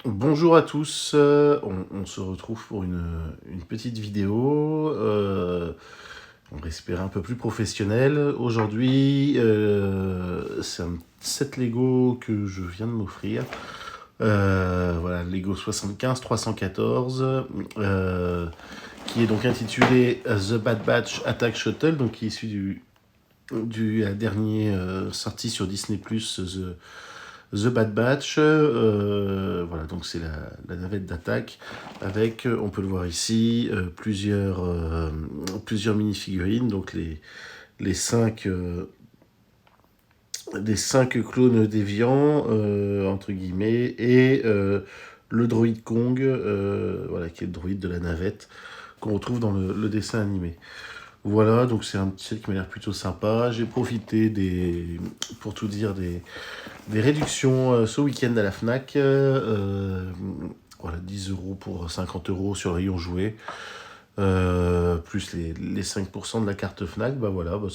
Bonjour à tous, on se retrouve pour une petite vidéo, on va espérer un peu plus professionnelle. Aujourd'hui, c'est un set Lego que je viens de m'offrir. Voilà, Lego 75 314, qui est donc intitulé The Bad Batch Attack Shuttle, donc qui est issu du dernier sorti sur Disney+, The Bad Batch. Voilà, donc c'est la navette d'attaque avec, on peut le voir ici, plusieurs mini-figurines, donc les 5 des 5 clones déviants, entre guillemets, et le droïde Kong, voilà, qui est le droïde de la navette, qu'on retrouve dans le dessin animé. Voilà, donc c'est un petit set qui m'a l'air plutôt sympa. J'ai profité pour tout dire, des réductions ce week-end à la Fnac. Voilà, 10 € pour 50 € sur le rayon jouet. Plus les 5% de la carte Fnac, bah voilà, bah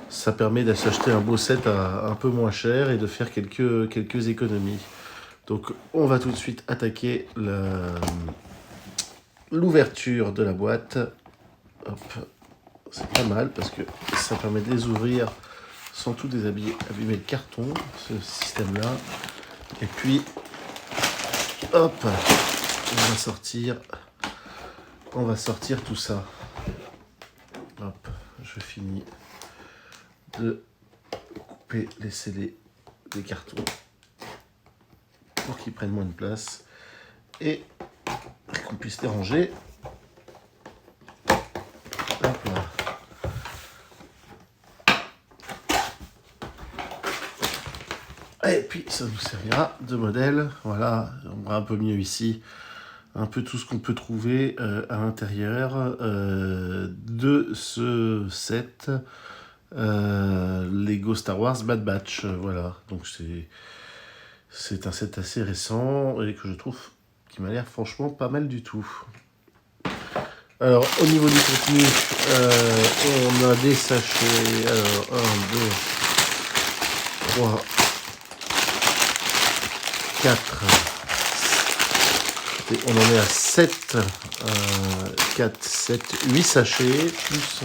ça permet d'acheter un beau set à un peu moins cher et de faire quelques économies. Donc on va tout de suite attaquer l'ouverture de la boîte. Hop, c'est pas mal parce que ça permet de les ouvrir sans tout abîmer le carton, ce système-là. Et puis, hop, on va sortir tout ça. Hop, je finis de couper les scellés des cartons pour qu'ils prennent moins de place et qu'on puisse les ranger. Hop là. Et puis ça nous servira de modèle. Voilà, on voit un peu mieux ici, un peu tout ce qu'on peut trouver à l'intérieur de ce set Lego Star Wars Bad Batch. Voilà, donc c'est un set assez récent et que je trouve qui m'a l'air franchement pas mal du tout. Alors au niveau du contenu, on a des sachets. Alors 1, 2, 3, 4. Et on en est à 7, 4, 7, 8 sachets, plus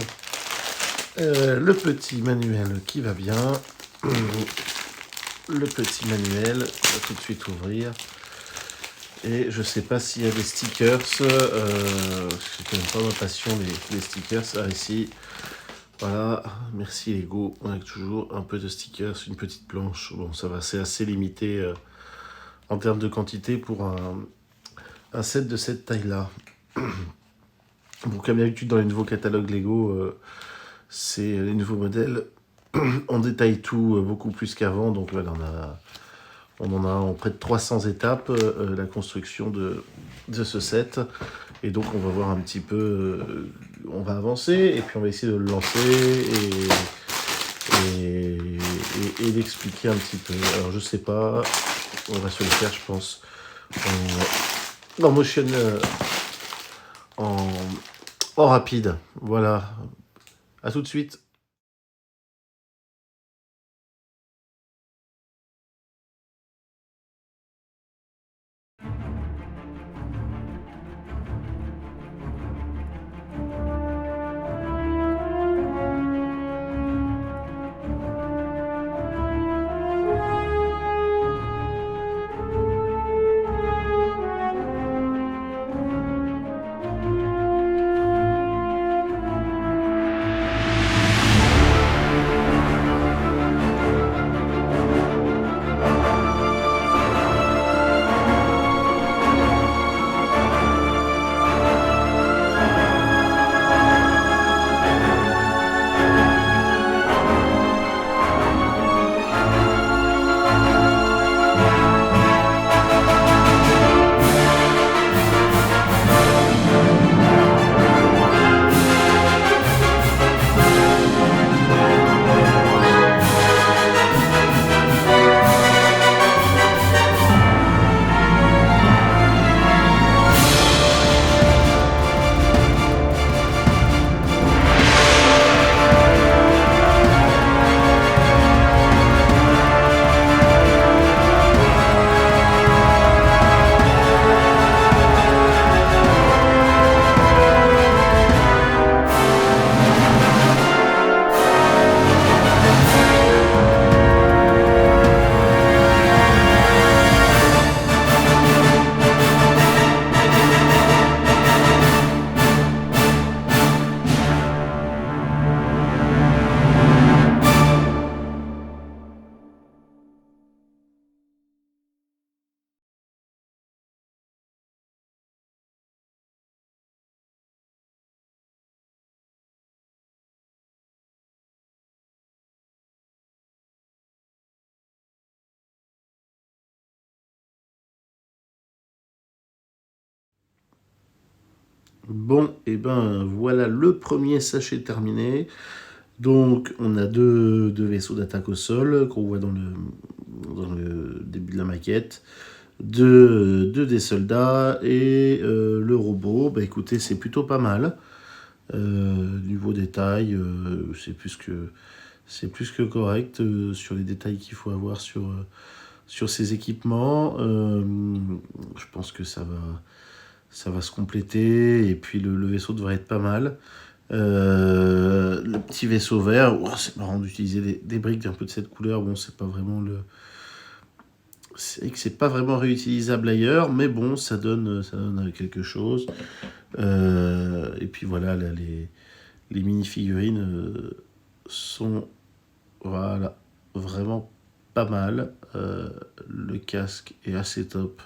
le petit manuel qui va bien. Le petit manuel, on va tout de suite ouvrir. Et je sais pas s'il y a des stickers. C'est quand même pas ma passion, les stickers. Ah, ici, voilà, merci Lego. On a toujours un peu de stickers, une petite planche. Bon, ça va, c'est assez limité en termes de quantité pour un set de cette taille-là. Bon, comme d'habitude dans les nouveaux catalogues Lego, c'est les nouveaux modèles. On détaille tout beaucoup plus qu'avant. Donc voilà, on en a en près de 300 étapes, la construction de ce set. Et donc on va voir un petit peu, on va avancer et puis on va essayer de le lancer et d'expliquer un petit peu. Alors je sais pas, on va se le faire je pense en motion, en, en rapide. Voilà, à tout de suite. Bon, et ben voilà le premier sachet terminé. Donc on a deux vaisseaux d'attaque au sol qu'on voit dans le début de la maquette. Deux des soldats et le robot. Bah écoutez, c'est plutôt pas mal. Niveau détail, c'est plus que correct sur les détails qu'il faut avoir sur ces équipements. Je pense que ça va se compléter et puis le vaisseau devrait être pas mal. Le petit vaisseau vert, ouah, c'est marrant d'utiliser des briques d'un peu de cette couleur. Bon, c'est pas vraiment c'est que c'est pas vraiment réutilisable ailleurs, mais bon, ça donne quelque chose. Et puis voilà, là, les mini-figurines sont voilà, vraiment pas mal. Le casque est assez top.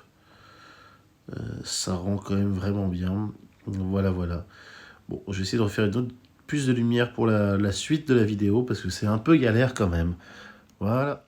Ça rend quand même vraiment bien. Voilà, voilà. Bon, je vais essayer de refaire plus de lumière pour la suite de la vidéo parce que c'est un peu galère quand même. Voilà.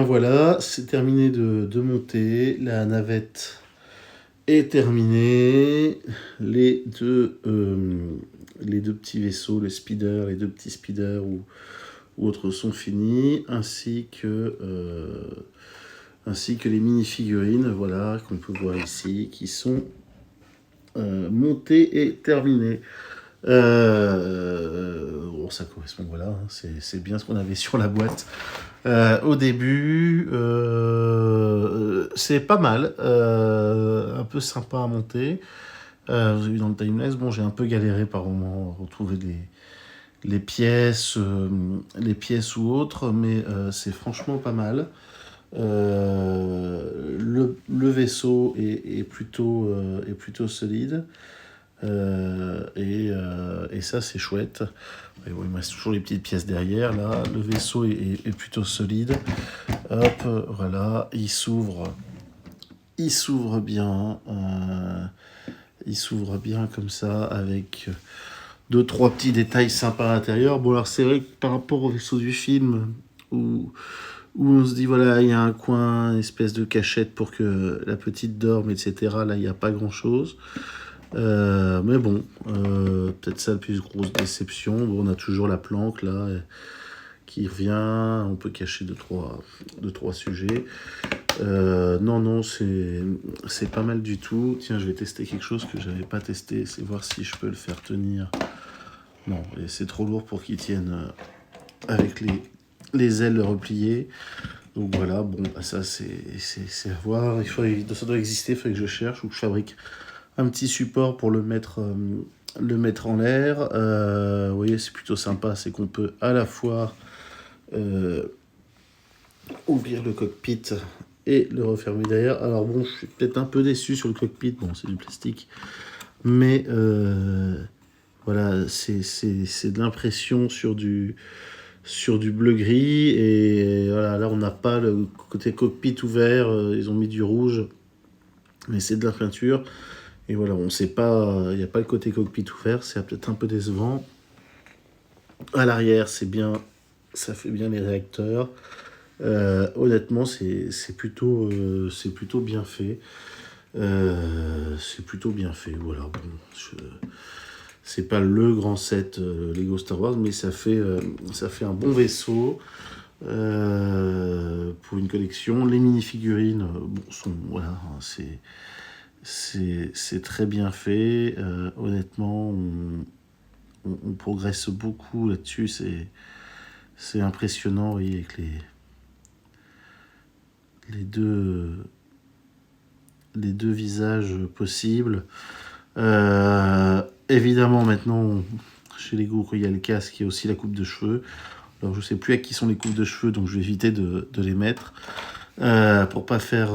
Voilà, c'est terminé de monter. La navette est terminée. Les deux petits vaisseaux, les deux petits speeders ou autres sont finis, ainsi que les mini-figurines, voilà, qu'on peut voir ici, qui sont montées et terminées. Bon, ça correspond, voilà, hein, c'est bien ce qu'on avait sur la boîte. Au début, c'est pas mal, un peu sympa à monter. Vous avez vu dans le timelapse, bon, j'ai un peu galéré par moment à retrouver les pièces ou autres, mais c'est franchement pas mal. Le vaisseau est plutôt solide. Et ça, c'est chouette. Et bon, il me reste toujours les petites pièces derrière. Là, le vaisseau est plutôt solide. Hop, voilà, il s'ouvre bien. Il s'ouvre bien comme ça, avec deux, trois petits détails sympas à l'intérieur. Bon, alors c'est vrai que par rapport au vaisseau du film, où on se dit, voilà, il y a un coin, une espèce de cachette pour que la petite dorme, etc. Là, il n'y a pas grand-chose. Mais bon, peut-être ça la plus grosse déception. Bon, on a toujours la planque là qui revient. On peut cacher deux, trois sujets. Non, c'est pas mal du tout. Tiens, je vais tester quelque chose que j'avais pas testé. C'est voir si je peux le faire tenir. Non, et c'est trop lourd pour qu'il tienne avec les ailes repliées. Donc voilà, bon, bah ça c'est à voir. Ça doit exister, il faut que je cherche ou que je fabrique un petit support pour le mettre en l'air. Vous voyez, c'est plutôt sympa, c'est qu'on peut à la fois ouvrir le cockpit et le refermer derrière. Alors bon, je suis peut-être un peu déçu sur le cockpit, bon, c'est du plastique, mais voilà, c'est de l'impression sur du bleu-gris, et voilà, là on n'a pas le côté cockpit ouvert, ils ont mis du rouge, mais c'est de la peinture. Et voilà, on sait pas, il n'y a pas le côté cockpit ouvert, c'est peut-être un peu décevant. À l'arrière, c'est bien, ça fait bien les réacteurs. Honnêtement, c'est plutôt bien fait. C'est plutôt bien fait, voilà. Bon, c'est pas le grand set Lego Star Wars, mais ça fait un bon vaisseau pour une collection. Les mini-figurines, bon, voilà, hein, c'est très bien fait. Honnêtement, on progresse beaucoup là-dessus. C'est impressionnant, vous voyez, avec les deux visages possibles. Évidemment, maintenant, chez Lego, il y a le casque, il y a aussi la coupe de cheveux. Alors, je sais plus à qui sont les coupes de cheveux, donc je vais éviter de les mettre pour pas faire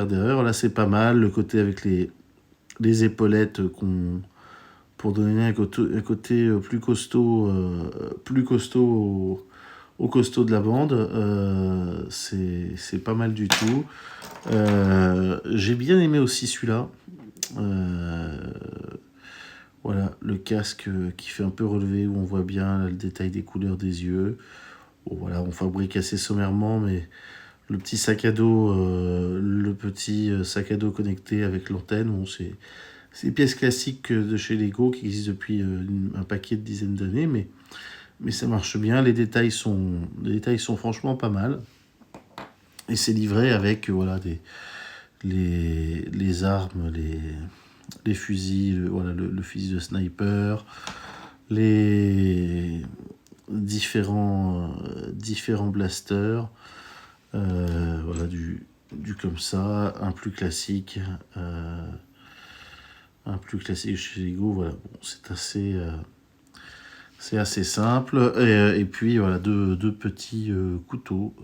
d'erreur. Là, c'est pas mal. Le côté avec les épaulettes pour donner un côté plus costaud au costaud de la bande. C'est pas mal du tout. J'ai bien aimé aussi celui-là. Voilà, le casque qui fait un peu relevé, où on voit bien là, le détail des couleurs des yeux. Bon, voilà, on fabrique assez sommairement, mais le petit sac à dos, connecté avec l'antenne, bon, c'est des pièces classiques de chez Lego qui existent depuis un paquet de dizaines d'années, mais ça marche bien. Les détails sont franchement pas mal. Et c'est livré avec voilà, les armes, les fusils, voilà, le fusil de sniper, les différents blasters, voilà, du comme ça, un plus classique chez Lego, voilà, bon, c'est assez simple, et puis voilà, deux petits couteaux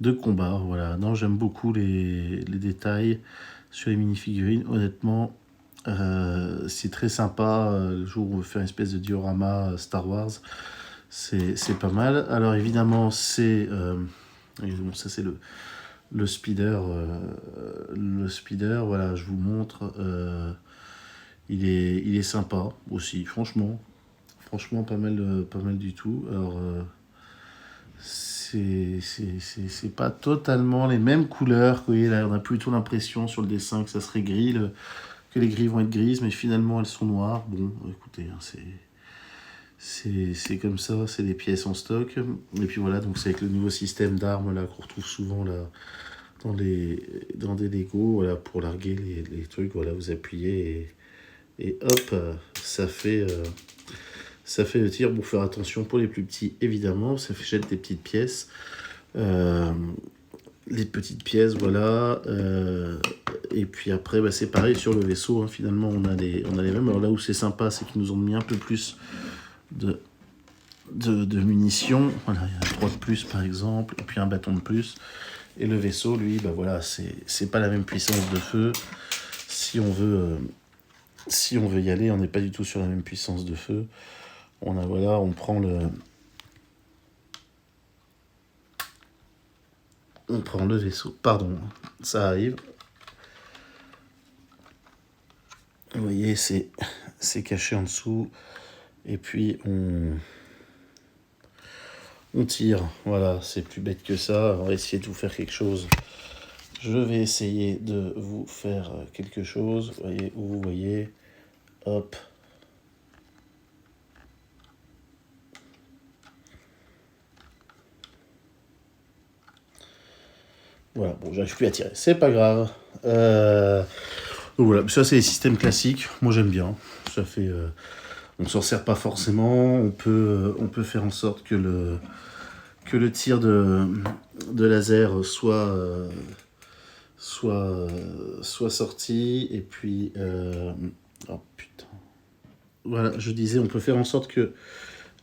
de combat, voilà. Non, j'aime beaucoup les détails sur les mini-figurines, honnêtement. C'est très sympa. Le jour où on veut faire une espèce de diorama Star Wars, c'est pas mal. Alors évidemment, bon, ça c'est le speeder. Le speeder, voilà, je vous montre. Il est sympa aussi, franchement. Franchement, pas mal du tout. Alors, c'est pas totalement les mêmes couleurs. Vous voyez, là, on a plutôt l'impression sur le dessin que ça serait gris, que les grilles vont être grises, mais finalement, elles sont noires. Bon, écoutez, hein, c'est comme ça, c'est des pièces en stock. Et puis voilà, donc c'est avec le nouveau système d'armes là qu'on retrouve souvent là dans des Lego, voilà, pour larguer les trucs. Voilà, vous appuyez et hop, ça fait le tir. Bon, faire attention pour les plus petits, évidemment, ça fait jette des petites pièces. Les petites pièces, voilà. Et puis après, bah, c'est pareil sur le vaisseau. Hein, finalement, on a les mêmes. Alors là où c'est sympa, c'est qu'ils nous ont mis un peu plus de munitions. Voilà, il y a 3 de plus par exemple, et puis un bâton de plus. Et le vaisseau, lui, bah voilà, c'est pas la même puissance de feu. Si on veut y aller, on n'est pas du tout sur la même puissance de feu. On prend le vaisseau. Pardon, ça arrive. Vous voyez, c'est caché en dessous. Et puis on tire. Voilà, c'est plus bête que ça. On va essayer de vous faire quelque chose. Je vais essayer de vous faire quelque chose. Vous voyez où vous voyez. Hop. Voilà, bon, j'arrive plus à tirer. C'est pas grave. Donc voilà, ça c'est les systèmes classiques. Moi j'aime bien. Ça fait... on s'en sert pas forcément. On peut faire en sorte que le tir de laser soit sorti. Et puis... oh putain. Voilà, je disais, on peut faire en sorte que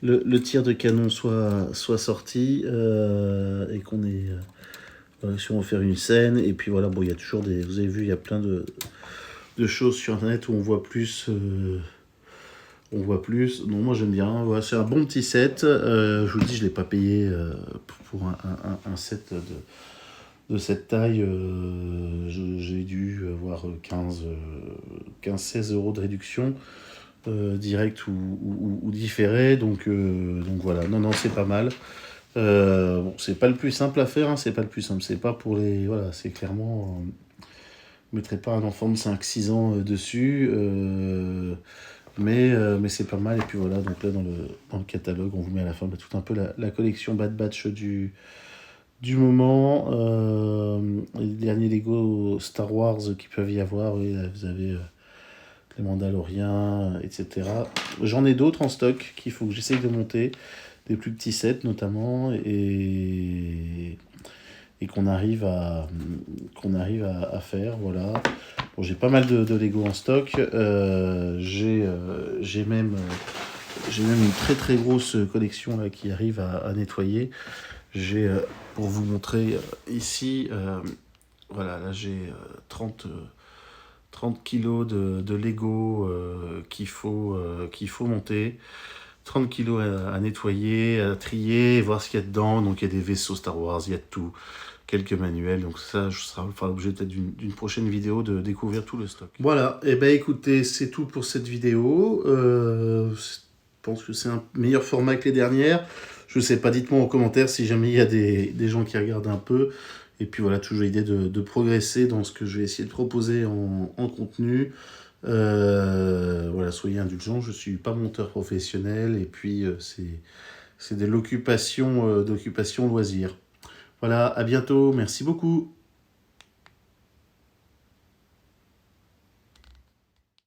le tir de canon soit sorti et qu'on ait... si on veut faire une scène, et puis voilà, bon, il y a toujours des... Vous avez vu, il y a plein de choses sur Internet où on voit plus... Non, moi j'aime bien. Voilà, c'est un bon petit set. Je vous le dis, je ne l'ai pas payé pour un set de cette taille. J'ai dû avoir 15-16 euros de réduction. Direct ou différé, donc voilà, non, c'est pas mal. Bon, c'est pas le plus simple à faire, hein, c'est pas le plus simple, c'est pas pour les... Voilà, c'est clairement... je mettrai pas un enfant de 5-6 ans dessus, mais c'est pas mal. Et puis voilà, donc là dans le catalogue, on vous met à la fin tout un peu la collection Bad Batch du moment, les derniers Lego Star Wars qui peuvent y avoir. Oui, là, vous avez... les Mandaloriens, etc. J'en ai d'autres en stock qu'il faut que j'essaye de monter, des plus petits sets notamment, et qu'on arrive à faire, voilà. Bon, j'ai pas mal de Lego en stock, j'ai même une très très grosse collection là, qui arrive à nettoyer. J'ai, pour vous montrer ici, voilà, là j'ai 30 kilos de Lego qu'il faut monter, 30 kilos à nettoyer, à trier, voir ce qu'il y a dedans. Donc il y a des vaisseaux Star Wars, il y a de tout, quelques manuels, donc ça je serai obligé peut-être d'une prochaine vidéo de découvrir tout le stock. Voilà, et ben écoutez, c'est tout pour cette vidéo. Je pense que c'est un meilleur format que les dernières. Je sais pas, dites-moi en commentaire si jamais il y a des gens qui regardent un peu. Et puis voilà, toujours l'idée de progresser dans ce que je vais essayer de proposer en contenu. Voilà, soyez indulgents, je ne suis pas monteur professionnel, et puis c'est de l'occupation loisir. Voilà, à bientôt, merci beaucoup.